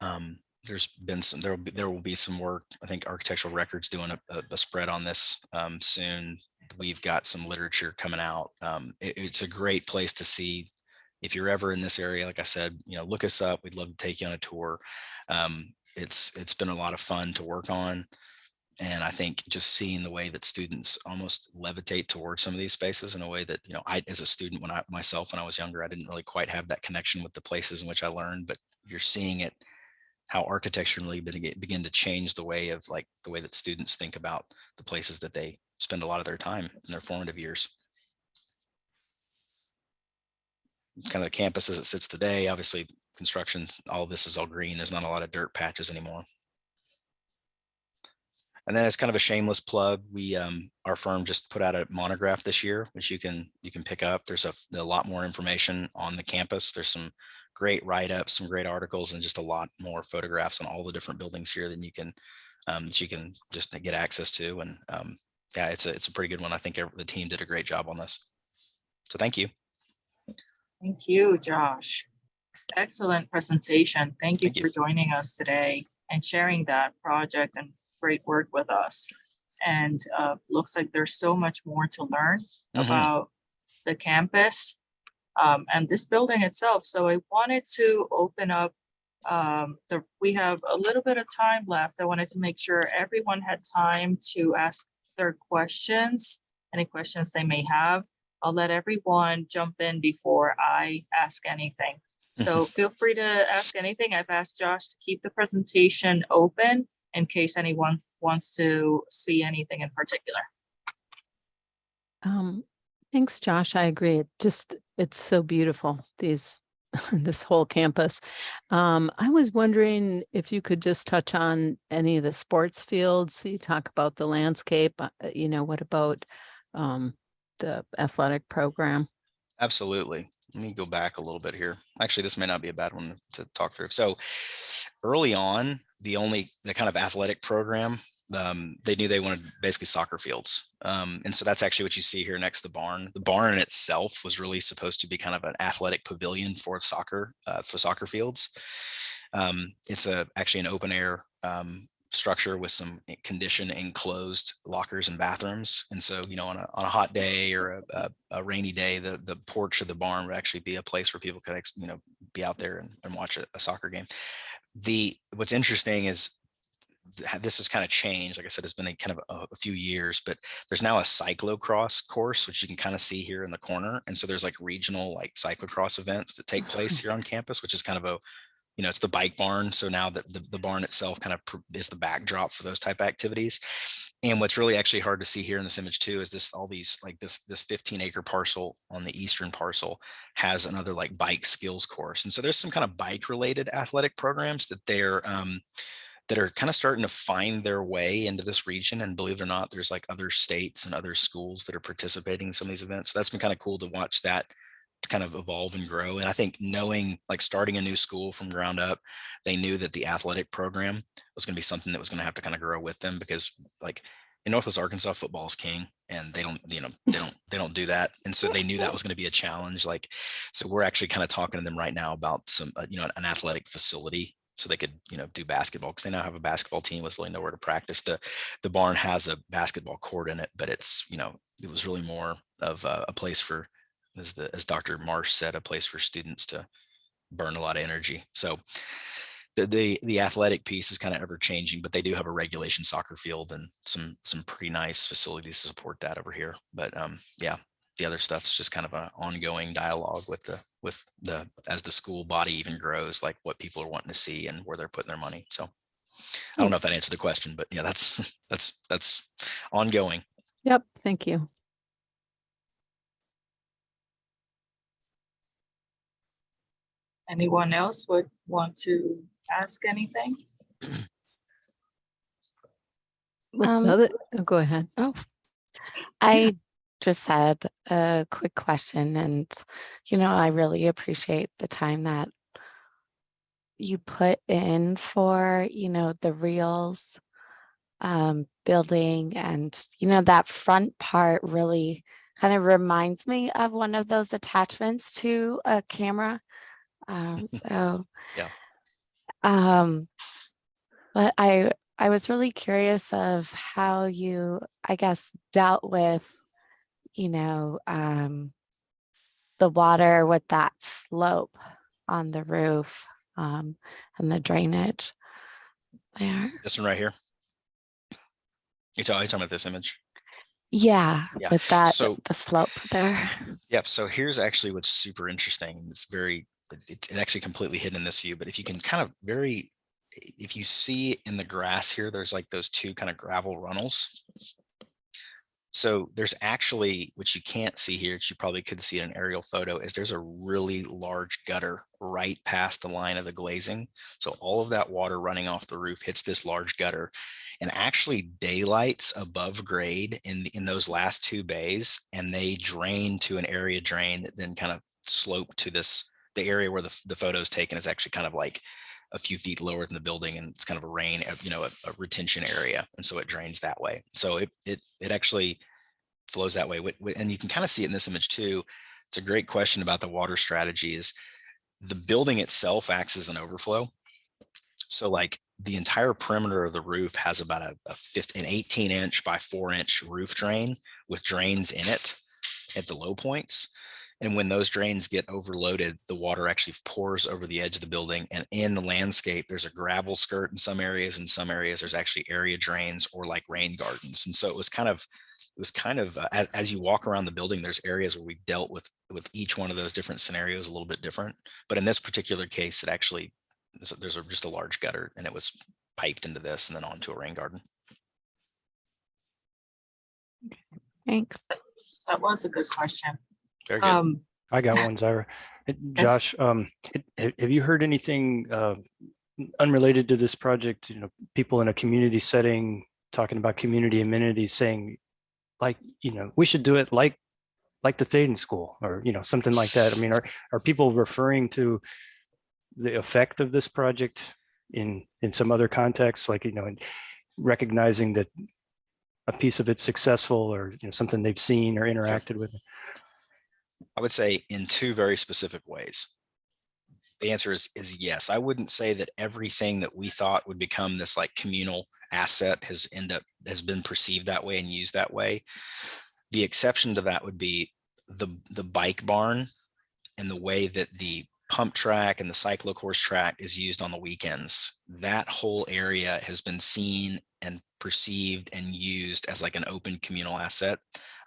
There will be some work. I think Architectural Records doing a spread on this soon. We've got some literature coming out. It's a great place to see. If you're ever in this area, like I said, look us up. We'd love to take you on a tour. It's been a lot of fun to work on. And I think just seeing the way that students almost levitate towards some of these spaces in a way that, I, as a student, when I was younger, I didn't really quite have that connection with the places in which I learned, but you're seeing it, how architecture really begin to change the way that students think about the places that they spend a lot of their time in their formative years. It's kind of the campus as it sits today. Obviously, construction, all of this is all green. There's not a lot of dirt patches anymore. And then as kind of a shameless plug, our firm just put out a monograph this year, which you can pick up. There's a lot more information on the campus. There's some great write-ups, some great articles, and just a lot more photographs on all the different buildings here than you can just get access to. And yeah, it's a pretty good one. I think the team did a great job on this. So thank you. Thank you, Josh. Excellent presentation. Thank you for joining us today and sharing that project and great work with us. And looks like there's so much more to learn about the campus and this building itself. So I wanted to open up, we have a little bit of time left. I wanted to make sure everyone had time to ask their questions, any questions they may have. I'll let everyone jump in before I ask anything. So feel free to ask anything. I've asked Josh to keep the presentation open in case anyone wants to see anything in particular. Thanks, Josh. I agree. It's so beautiful, this whole campus. I was wondering if you could just touch on any of the sports fields. You talk about the landscape, what about the athletic program? Absolutely. Let me go back a little bit here. Actually, this may not be a bad one to talk through. So early on, the kind of athletic program, they knew they wanted basically soccer fields. And so that's actually what you see here next to the barn. The barn in itself was really supposed to be kind of an athletic pavilion for soccer fields. It's actually an open air structure with some conditioned enclosed lockers and bathrooms. And so, on a hot day or a rainy day, the porch of the barn would actually be a place where people could, be out there and watch a soccer game. What's interesting is this has kind of changed. Like I said, it's been a kind of a few years, but there's now a cyclocross course, which you can kind of see here in the corner. And so there's like regional like cyclocross events that take place here on campus, which is kind of a, it's the bike barn. So now that the barn itself kind of is the backdrop for those type of activities. And what's really actually hard to see here in this image too, is this, all these, like this 15-acre parcel on the eastern parcel has another like bike skills course. And so there's some kind of bike related athletic programs that they're, that are kind of starting to find their way into this region. And believe it or not, there's like other states and other schools that are participating in some of these events. So that's been kind of cool to watch that kind of evolve and grow. And I think knowing, like starting a new school from ground up, they knew that the athletic program was going to be something that was going to have to kind of grow with them, because like in Northwest Arkansas, football is king, and they don't, they don't do that. And so they knew that was going to be a challenge. Like, so we're actually kind of talking to them right now about some, an athletic facility, so they could, do basketball, because they now have a basketball team with really nowhere to practice. The barn has a basketball court in it, but it's, it was really more of a place for, as Dr. Marsh said, a place for students to burn a lot of energy. So the athletic piece is kind of ever changing, but they do have a regulation soccer field and some pretty nice facilities to support that over here. But yeah, the other stuff's just kind of an ongoing dialogue with the as the school body even grows, like what people are wanting to see and where they're putting their money. So I don't know if that answered the question, but yeah, that's ongoing. Yep. Thank you. Anyone else would want to ask anything? Oh, go ahead. I just had a quick question, and I really appreciate the time that you put in for the reels building, and that front part really kind of reminds me of one of those attachments to a camera. So Yeah. But I was really curious of how you, I guess, dealt with the water with that slope on the roof, and the drainage there. This one right here. You're talking about this image? Yeah, Yeah. with that, So the slope there. Yep. So here's actually what's super interesting. It's actually completely hidden in this view, but if you can kind of if you see in the grass here, there's like those two kind of gravel runnels. So there's actually, which you can't see here, which you probably could see in an aerial photo, is there's a really large gutter right past the line of the glazing. So all of that water running off the roof hits this large gutter, and actually daylights above grade in those last two bays, and they drain to an area drain that then kind of slope to the area where the photo is taken is actually kind of like a few feet lower than the building, and it's kind of a rain, a retention area, and so it drains that way. So it actually flows that way, and you can kind of see it in this image too. It's a great question about the water strategy. Is the building itself acts as an overflow, so like the entire perimeter of the roof has about an 18-inch by 4-inch roof drain with drains in it at the low points. And when those drains get overloaded, the water actually pours over the edge of the building. And in the landscape, there's a gravel skirt in some areas. In some areas, there's actually area drains or like rain gardens. And so it was kind of as you walk around the building, there's areas where we dealt with each one of those different scenarios a little bit different. But in this particular case, it actually, there's just a large gutter, and it was piped into this and then onto a rain garden. Thanks. That was a good question. Very good. I got one, Zyra. Josh, have you heard anything unrelated to this project? People in a community setting talking about community amenities, saying like, we should do it like the Thaden School, or something like that. I mean, are people referring to the effect of this project in some other context, like and recognizing that a piece of it's successful, or something they've seen or interacted with? I would say in two very specific ways. The answer is yes. I wouldn't say that everything that we thought would become this like communal asset has been perceived that way and used that way. The exception to that would be the bike barn, and the way that the pump track and the cyclocourse track is used on the weekends. That whole area has been seen and perceived and used as like an open communal asset.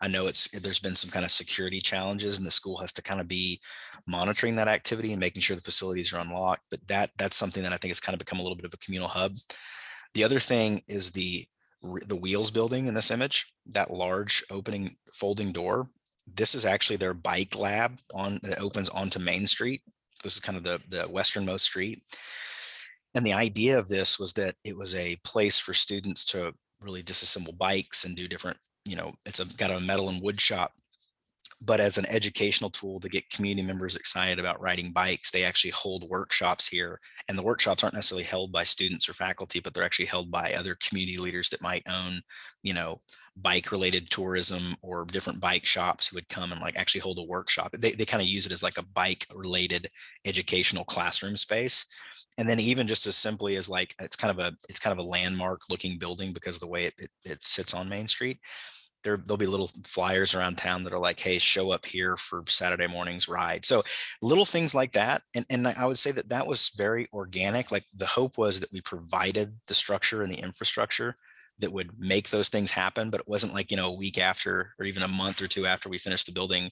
I know there's been some kind of security challenges, and the school has to kind of be monitoring that activity and making sure the facilities are unlocked. But that's something that I think has kind of become a little bit of a communal hub. The other thing is the Wheels building in this image, that large opening folding door. This is actually their bike lab that opens onto Main Street. This is kind of the westernmost street. And the idea of this was that it was a place for students to really disassemble bikes and do different, it's got a metal and wood shop. But as an educational tool to get community members excited about riding bikes, they actually hold workshops here. And the workshops aren't necessarily held by students or faculty, but they're actually held by other community leaders that might own, bike related tourism or different bike shops who would come and like actually hold a workshop. They kind of use it as like a bike related educational classroom space. And then even just as simply as like, it's kind of a landmark looking building because of the way it sits on Main Street. There'll be little flyers around town that are like, hey, show up here for Saturday morning's ride. So little things like that. And I would say that was very organic. Like the hope was that we provided the structure and the infrastructure that would make those things happen. But it wasn't like, a week after or even a month or two after we finished the building,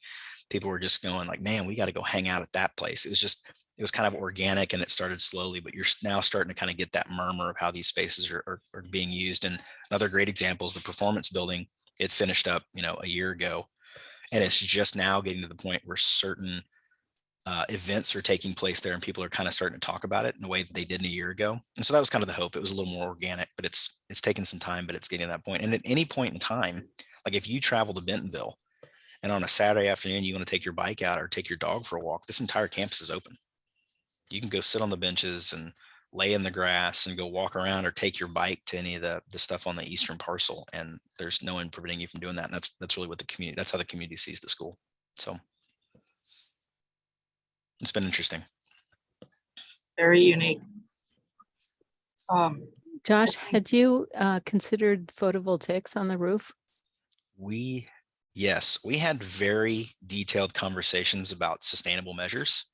people were just going like, man, we got to go hang out at that place. It was kind of organic and it started slowly, but you're now starting to kind of get that murmur of how these spaces are being used. And another great example is the performance building. It finished up, a year ago, and it's just now getting to the point where certain events are taking place there and people are kind of starting to talk about it in a way that they didn't a year ago. And so that was kind of the hope. It was a little more organic, but it's taken some time, but it's getting to that point. And at any point in time, like if you travel to Bentonville and on a Saturday afternoon, you want to take your bike out or take your dog for a walk, this entire campus is open. You can go sit on the benches and lay in the grass and go walk around or take your bike to any of the stuff on the eastern parcel. And there's no one preventing you from doing that. And that's really what that's how the community sees the school. So it's been interesting. Very unique. Josh, had you considered photovoltaics on the roof? Yes, we had very detailed conversations about sustainable measures.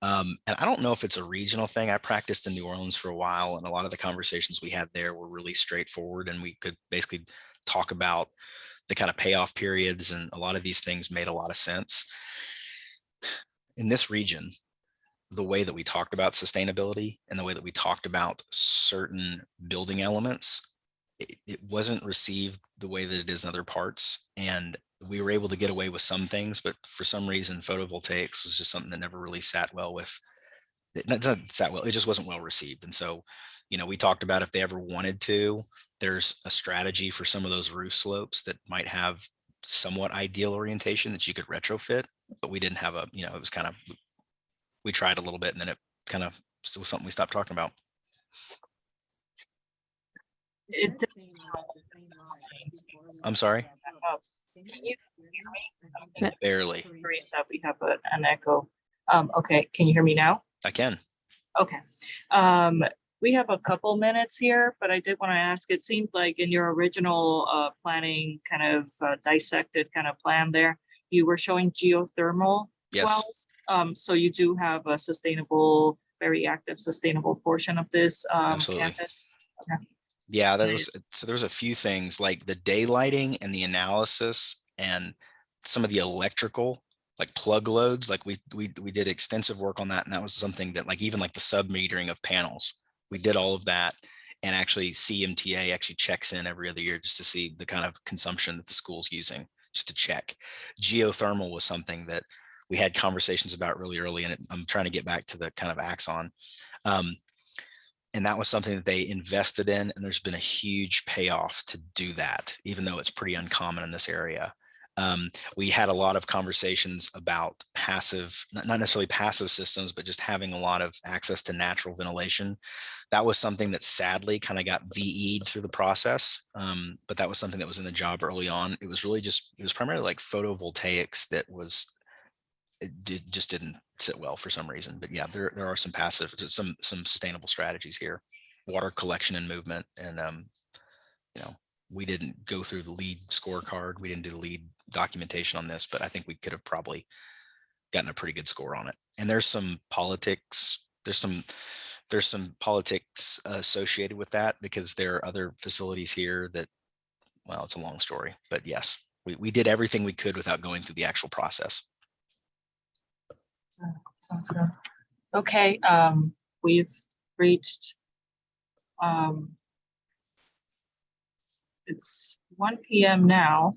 And I don't know if it's a regional thing. I practiced in New Orleans for a while, and a lot of the conversations we had there were really straightforward, and we could basically talk about the kind of payoff periods, and a lot of these things made a lot of sense. In this region, the way that we talked about sustainability and the way that we talked about certain building elements, it wasn't received the way that it is in other parts. And we were able to get away with some things, but for some reason, photovoltaics was just something that never really sat well with it. Not sat well, it just wasn't well received. And so, we talked about if they ever wanted to, there's a strategy for some of those roof slopes that might have somewhat ideal orientation that you could retrofit, but we didn't have it was kind of, we tried a little bit and then it kind of was something we stopped talking about. I'm sorry. Can you hear me? Barely. Teresa, we have an echo. Okay, can you hear me now? I can. Okay. We have a couple minutes here, but I did want to ask, it seemed like in your original planning kind of dissected kind of plan there, you were showing geothermal wells. So you do have a sustainable, very active, sustainable portion of this campus. Okay. Yeah, so there's a few things like the daylighting and the analysis and some of the electrical, like plug loads. Like we did extensive work on that, and that was something that like even like the sub metering of panels, we did all of that. And actually CMTA actually checks in every other year just to see the kind of consumption that the school's using, just to check. Geothermal was something that we had conversations about really early, and I'm trying to get back to the kind of axon. And that was something that they invested in, and there's been a huge payoff to do that, even though it's pretty uncommon in this area. We had a lot of conversations about passive, not necessarily passive systems, but just having a lot of access to natural ventilation. That was something that sadly kind of got VE'd through the process, but that was something that was in the job early on. It was really just, it was primarily like photovoltaics that was, just didn't sit well for some reason. But yeah, there are some passive, some sustainable strategies here, water collection and movement. And we didn't go through the lead scorecard. We didn't do the lead documentation on this, but I think we could have probably gotten a pretty good score on it. And there's some politics, there's some politics associated with that, because there are other facilities here that, well, it's a long story, but yes, we did everything we could without going through the actual process. Sounds good. Okay, we've reached, it's 1 p.m. now.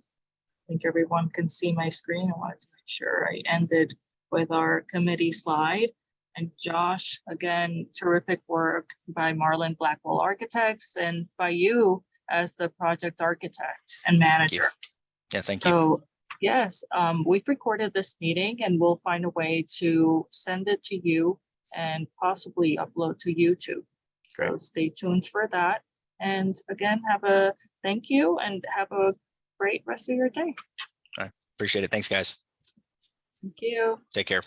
I think everyone can see my screen. I wanted to make sure I ended with our committee slide. And Josh, again, terrific work by Marlon Blackwell Architects and by you as the project architect and manager. Yeah, thank you. So yes, we've recorded this meeting and we'll find a way to send it to you and possibly upload to YouTube. So Great. stay tuned for that. And again, thank you and have a great rest of your day. I appreciate it. Thanks, guys. Thank you. Take care.